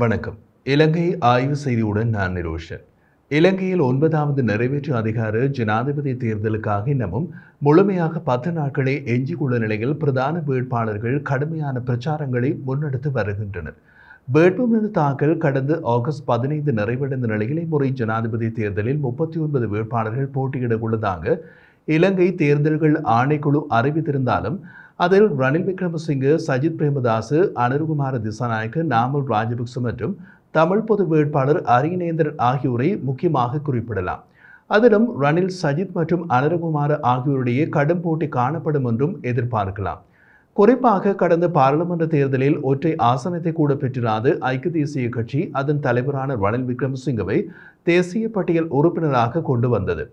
வணக்கம். இலங்கை ஆய்வு செய்தியுடன் நான் நிரோஷன். இலங்கையில் 9வது நிறைவேற்று அதிகார ஜனாதிபதி தேர்தலுக்காக இன்னமும் முழுமையாக 10 நாட்களே எஞ்சியுள்ள நிலையில் பிரதான வேட்பாளர்கள் கடுமையான பிரச்சாரங்களை முன்னெடுத்து வருகின்றனர். வேட்புமனு தாக்கல் கடந்த ஆகஸ்ட் 15 நிறைவடைந்த நிலையில் இம்முறை ஜனாதிபதி தேர்தலில் 39 வேட்பாளர்கள் போட்டியிட உள்ளதாக இலங்கை தேர்தல்கள் ஆணைக்குழு அறிவித்திருந்தாலும் அதில் ரணில் விக்ரமசிங்கே, சஜித் பிரேமதாச, அனுரகுமார திசாநாயக்க, நாமல் ராஜபக்ச மற்றும் தமிழ் பொது வேட்பாளர் அரியநேந்திரன் ஆகியோரை முக்கியமாக குறிப்பிடலாம். அதிலும் ரணில், சஜித் மற்றும் அனுரகுமார ஆகியோருடைய கடும் போட்டி காணப்படும் என்றும் எதிர்பார்க்கலாம். குறிப்பாக கடந்த பாராளுமன்ற தேர்தலில் ஒற்றை ஆசனத்தை கூட பெற்றிராத ஐக்கிய தேசிய கட்சி அதன் தலைவரான ரணில் விக்ரமசிங்கவை தேசிய பட்டியல் உறுப்பினராக கொண்டு வந்தது.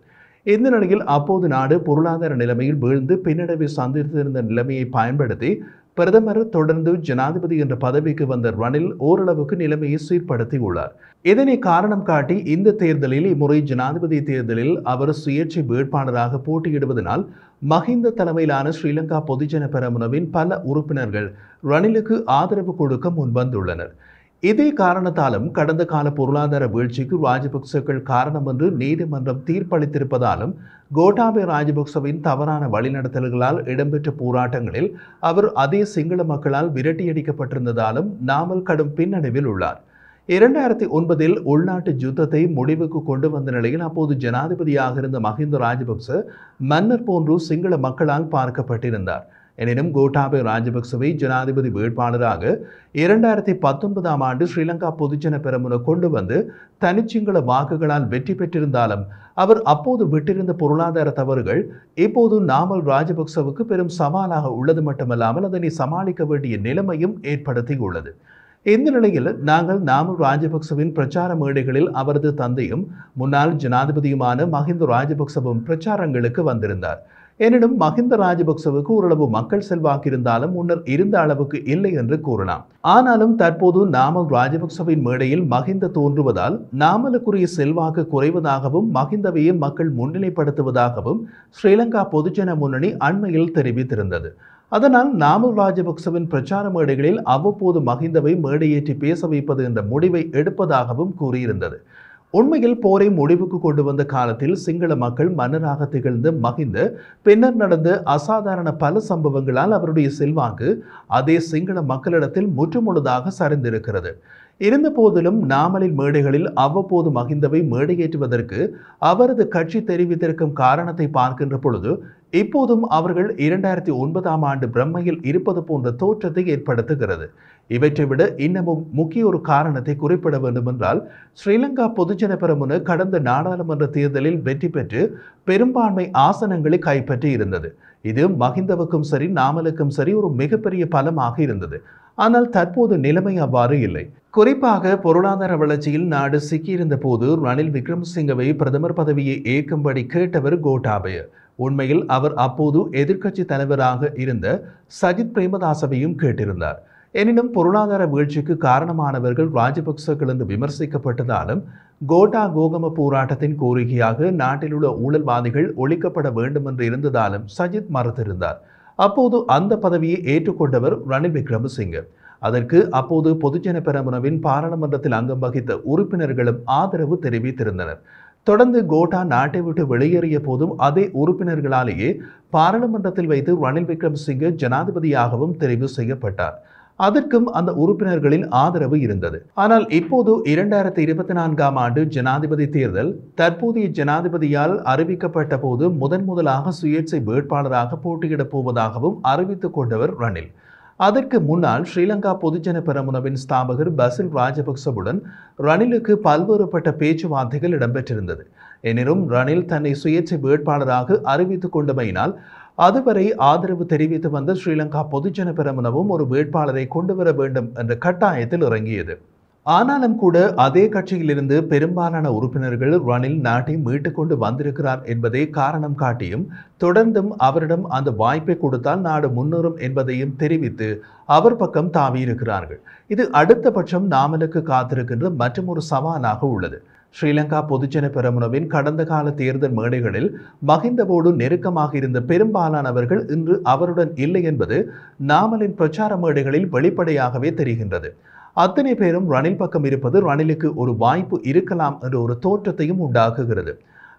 இந்த நிலையில் அப்போது நாடு பொருளாதார நிலைமையில் வீழ்ந்து பின்னடைவை சந்தித்திருந்த நிலைமையை பயன்படுத்தி பிரதமர் தொடர்ந்து ஜனாதிபதி என்ற பதவிக்கு வந்த ரணில் ஓரளவுக்கு நிலைமையை சீர்படுத்தியுள்ளார். இதனை காரணம் காட்டி இந்த தேர்தலில் இம்முறை ஜனாதிபதி தேர்தலில் அவர் சுயேட்சை வேட்பாளராக போட்டியிடுவதனால் மஹிந்த தலைமையிலான ஸ்ரீலங்கா பொதுஜன பெரமுனவின் பல உறுப்பினர்கள் ரணிலுக்கு ஆதரவு கொடுக்க முன்வந்துள்ளனர். இதே காரணத்தாலும் கடந்த கால பொருளாதார வீழ்ச்சிக்கு ராஜபக்சர்கள் காரணம் என்று நீதிமன்றம் தீர்ப்பளித்திருப்பதாலும் கோட்டாபய ராஜபக்சவின் தவறான வழிநடத்தல்களால் இடம்பெற்ற போராட்டங்களில் அவர் அதே சிங்கள மக்களால் விரட்டியடிக்கப்பட்டிருந்ததாலும் நாமல் கடும் பின்னடைவில் உள்ளார். 2009 உள்நாட்டு யுத்தத்தை முடிவுக்கு கொண்டு வந்த நிலையில் அப்போது ஜனாதிபதியாக இருந்த மஹிந்த ராஜபக்ச மன்னர் போன்று சிங்கள மக்களால் பார்க்கப்பட்டிருந்தார். எனினும் கோட்டாபய ராஜபக்சவை ஜனாதிபதி வேட்பாளராக 2019ஆம் ஆண்டு ஸ்ரீலங்கா பொதுஜன பெரமுன கொண்டு வந்து தனிச்சிங்கள வாக்குகளால் வெற்றி பெற்றிருந்தாலும் அவர் அப்போது விட்டிருந்த பொருளாதார தவறுகள் இப்போது நாமல் ராஜபக்சவுக்கு பெரும் சவாலாக உள்ளது மட்டுமல்லாமல் அதனை சமாளிக்க வேண்டிய நிலைமையும் ஏற்படுத்தியுள்ளது. இந்த நிலையில் நாங்கள் நாமல் ராஜபக்சவின் பிரச்சார மேடைகளில் அவரது தந்தையும் முன்னாள் ஜனாதிபதியுமான மஹிந்த ராஜபக்சவும் பிரச்சாரங்களுக்கு வந்திருந்தார். எனினும் மஹிந்த ராஜபக்சவுக்கு ஓரளவு மக்கள் செல்வாக்கு இருந்தாலும் முன்னர் இருந்த அளவுக்கு இல்லை என்று கூறலாம். ஆனாலும் தற்போது நாமல் ராஜபக்சவின் மேடையில் மஹிந்த தோன்றுவதால் நாமலுக்குரிய செல்வாக்கு குறைவதாகவும் மஹிந்தவையே மக்கள் முன்னிலைப்படுத்துவதாகவும் ஸ்ரீலங்கா பொதுஜன முன்னணி அண்மையில் தெரிவித்திருந்தது. அதனால் நாமல் ராஜபக்சவின் பிரச்சார மேடைகளில் அவ்வப்போது மஹிந்தவை மேடையேற்றி பேச வைப்பது என்ற முடிவை எடுப்பதாகவும் கூறியிருந்தது. உண்மையில் போரை முடிவுக்கு கொண்டு வந்த காலத்தில் சிங்கள மக்கள் மன்னராக திகழ்ந்த மஹிந்த பின்னர் நடந்த அசாதாரண பல சம்பவங்களால் அவருடைய செல்வாக்கு அதே சிங்கள மக்களிடத்தில் முற்றுமுழுதாக சரிந்திருக்கிறது. இருந்த போதிலும் நாமலின் மேடைகளில் அவ்வப்போது மஹிந்தவை மேடையேற்றுவதற்கு அவரது கட்சி தெரிவித்திருக்கும் காரணத்தை பார்க்கின்ற பொழுது இப்போதும் அவர்கள் 2009ஆம் ஆண்டு பிரம்மையில் இருப்பது போன்ற தோற்றத்தை ஏற்படுத்துகிறது. இவற்றை விட இன்னமும் முக்கிய ஒரு காரணத்தை குறிப்பிட வேண்டுமென்றால் ஸ்ரீலங்கா பொதுஜன பெரமுன கடந்த நாடாளுமன்ற தேர்தலில் வெற்றி பெற்று பெரும்பான்மை ஆசனங்களை கைப்பற்றி இருந்தது. இது மஹிந்தவுக்கும் சரி நாமலுக்கும் சரி ஒரு மிகப்பெரிய பலமாக இருந்தது. ஆனால் தற்போது நிலைமை அவ்வாறு இல்லை. குறிப்பாக பொருளாதார வளர்ச்சியில் நாடு சிக்கியிருந்த போது ரணில் விக்ரமசிங்கவை பிரதமர் பதவியை ஏற்கும்படி கேட்டவர் கோட்டாபய. உண்மையில் அவர் அப்போது எதிர்க்கட்சி தலைவராக இருந்த சஜித் பிரேமதாசவையும் கேட்டிருந்தார். எனினும் பொருளாதார வீழ்ச்சிக்கு காரணமானவர்கள் ராஜபக்சர்கள் என்று விமர்சிக்கப்பட்டதாலும் கோட்டா கோகம போராட்டத்தின் கோரிக்கையாக நாட்டில் உள்ள ஊழல்வாதிகள் ஒழிக்கப்பட வேண்டும் என்று இருந்ததாலும் சஜித் மறுத்திருந்தார். அப்போது அந்த பதவியை ஏற்றுக்கொண்டவர் ரணில் விக்ரமசிங்கே. அதற்கு அப்போது பொதுஜன பெரமுனவின் பாராளுமன்றத்தில் அங்கம் வகித்த உறுப்பினர்களும் ஆதரவு தெரிவித்திருந்தனர். தொடர்ந்து கோட்டா நாட்டை விட்டு வெளியேறிய போதும் அதே உறுப்பினர்களாலேயே பாராளுமன்றத்தில் வைத்து ரணில் விக்ரமசிங்கே ஜனாதிபதியாகவும் தெரிவு செய்யப்பட்டார். அதற்கும் அந்த உறுப்பினர்களின் ஆதரவு இருந்தது. ஆனால் இப்போது 2024ஆம் ஆண்டு ஜனாதிபதி தேர்தல் தற்போதைய ஜனாதிபதியால் அறிவிக்கப்பட்ட போது முதலாக சுயேட்சை வேட்பாளராக போட்டியிடப் போவதாகவும் அறிவித்துக் கொண்டவர் ரணில். அதற்கு முன்னால் ஸ்ரீலங்கா பொதுஜன பெரமுனவின் ஸ்தாபகர் பசில் ராஜபக்சவுடன் ரணிலுக்கு பல்வேறுபட்ட பேச்சுவார்த்தைகள் இடம்பெற்றிருந்தது. எனினும் ரணில் தன்னை சுயேட்சை வேட்பாளராக அறிவித்துக் கொண்டமையினால் அதுவரை ஆதரவு தெரிவித்து வந்த ஸ்ரீலங்கா பொதுஜன பெரமுனவும் ஒரு வேட்பாளரை கொண்டு வர வேண்டும் என்ற கட்டாயத்தில் இறங்கியது. ஆனாலும் கூட அதே கட்சியிலிருந்து பெரும்பாலான உறுப்பினர்கள் ரணில் நாட்டை மீட்டுக் கொண்டு வந்திருக்கிறார் என்பதை காரணம் காட்டியும் தொடர்ந்தும் அவரிடம் அந்த வாய்ப்பை கொடுத்தால் நாடு முன்னேறும் என்பதையும் தெரிவித்து அவர் பக்கம் தாவியிருக்கிறார்கள். இது அடுத்த பட்சம் நாமலுக்கு காத்திருக்கின்ற மற்றொரு சவாலாக உள்ளது. ஸ்ரீலங்கா பொதுஜன பெரமுனவின் கடந்த கால தேர்தல் மேடைகளில் மஹிந்தவோடு நெருக்கமாக இருந்த பெரும்பாலானவர்கள் இன்று அவருடன் இல்லை என்பது நாமலின் பிரச்சார மேடைகளில் வெளிப்படையாகவே தெரிகின்றது. அத்தனை பேரும் ரணில் பக்கம் இருப்பது ரணிலுக்கு ஒரு வாய்ப்பு இருக்கலாம் என்ற ஒரு தோற்றத்தையும் உண்டாக்குகிறது.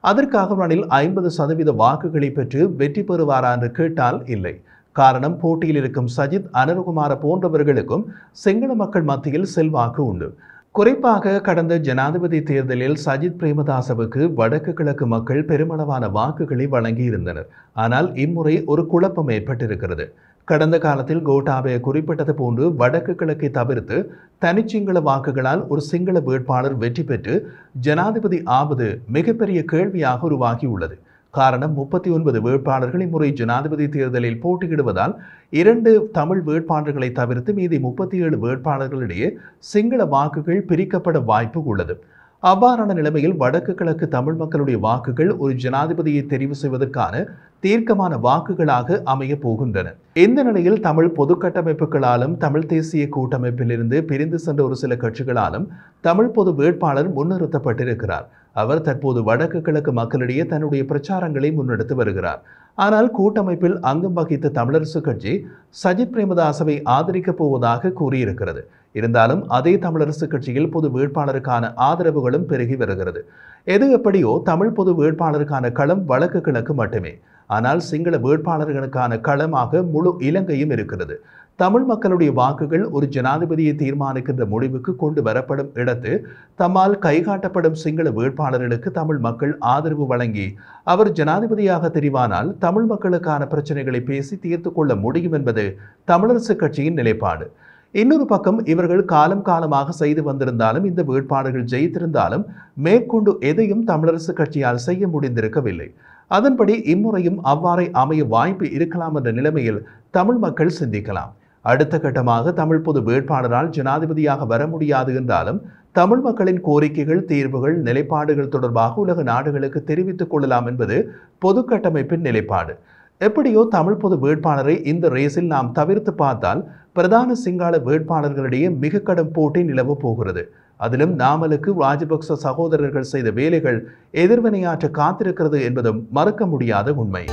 அதற்காக ரணில் 50% வாக்குகளை பெற்று வெற்றி பெறுவாரா என்று கேட்டால் இல்லை. காரணம், போட்டியில் இருக்கும் சஜித், அனுரகுமார போன்றவர்களுக்கும் சிங்கள மக்கள் மத்தியில் செல்வாக்கு உண்டு. குறிப்பாக கடந்த ஜனாதிபதி தேர்தலில் சஜித் பிரேமதாசவுக்கு வடக்கு கிழக்கு மக்கள் பெருமளவான வாக்குகளை வழங்கியிருந்தனர். ஆனால் இம்முறை ஒரு குழப்பம் ஏற்பட்டிருக்கிறது. கடந்த காலத்தில் கோட்டாபய குறிப்பிட்டது போன்று வடக்கு கிழக்கை தவிர்த்து தனிச்சிங்கள வாக்குகளால் ஒரு சிங்கள வேட்பாளர் வெற்றி பெற்று ஜனாதிபதி ஆவது மிகப்பெரிய கேள்வியாக உருவாகியுள்ளது. காரணம், 39 வேட்பாளர்கள் இம்முறை ஜனாதிபதி தேர்தலில் போட்டியிடுவதால் 2 தமிழ் வேட்பாளர்களை தவிர்த்து மீதி 37 வேட்பாளர்களிடையே சிங்கள வாக்குகள் பிரிக்கப்பட வாய்ப்பு உள்ளது. அவ்வாறான நிலைமையில் வடக்கு கிழக்கு தமிழ் மக்களுடைய வாக்குகள் ஒரு ஜனாதிபதியை தெரிவு செய்வதற்கான தீர்க்கமான வாக்குகளாக அமைய போகின்றன. இந்த நிலையில் தமிழ் பொது கட்டமைப்புகளாலும் தமிழ் தேசிய கூட்டமைப்பிலிருந்து பிரிந்து சென்ற ஒரு சில கட்சிகளாலும் தமிழ் பொது வேட்பாளர் முன்னிறுத்தப்பட்டிருக்கிறார். அவர் தற்போது வடக்கு கிழக்கு மக்களிடையே தன்னுடைய பிரச்சாரங்களை முன்னெடுத்து வருகிறார். ஆனால் கூட்டமைப்பில் அங்கம் வகித்த தமிழரசு கட்சி சஜித் பிரேமதாசவை ஆதரிக்கப் போவதாக கூறியிருக்கிறது. இருந்தாலும் அதே தமிழரசு கட்சியில் பொது வேட்பாளருக்கான ஆதரவுகளும் பெருகி வருகிறது. எது எப்படியோ தமிழ் பொது வேட்பாளருக்கான களம் வடக்கு கிழக்கு மட்டுமே. ஆனால் சிங்கள வேட்பாளர்களுக்கான களமாக முழு இலங்கையும் இருக்கிறது. தமிழ் மக்களுடைய வாக்குகள் ஒரு ஜனாதிபதியை தீர்மானிக்கின்ற முடிவுக்கு கொண்டு வரப்படும் இடத்து தம்மால் கைகாட்டப்படும் சிங்கள வேட்பாளர்களுக்கு தமிழ் மக்கள் ஆதரவு வழங்கி அவர் ஜனாதிபதியாக தெரிவானால் தமிழ் மக்களுக்கான பிரச்சனைகளை பேசி தீர்த்து கொள்ள முடியும் என்பது தமிழரசு கட்சியின் நிலைப்பாடு. இன்னொரு பக்கம் இவர்கள் காலமாக செய்து வந்திருந்தாலும் இந்த வேட்பாளர்கள் ஜெயித்திருந்தாலும் மேற்கொண்டு எதையும் தமிழரசு கட்சியால் செய்ய முடிந்திருக்கவில்லை. அதன்படி இம்முறையும் அவ்வாறே அமைய வாய்ப்பு இருக்கலாம் என்ற நிலைமையில் தமிழ் மக்கள் சிந்திக்கலாம். அடுத்த கட்டமாக தமிழ் பொது வேட்பாளரால் ஜனாதிபதியாக வர முடியாது என்றாலும் தமிழ் மக்களின் கோரிக்கைகள், தீர்வுகள், நிலைப்பாடுகள் தொடர்பாக உலக நாடுகளுக்கு தெரிவித்துக் கொள்ளலாம் என்பது பொது கட்டமைப்பின் நிலைப்பாடு. எப்படியோ தமிழ் பொது வேட்பாளரை இந்த ரேஸில் நாம் தவிர்த்து பார்த்தால் பிரதான சிங்கள வேட்பாளர்களிடையே மிக கடும் போட்டி நிலவ போகிறது. அதிலும் நாமலுக்கு ராஜபக்ச சகோதரர்கள் செய்த வேலைகள் எதிர்வினையாற்ற காத்திருக்கிறது என்பதும் மறக்க முடியாத உண்மை.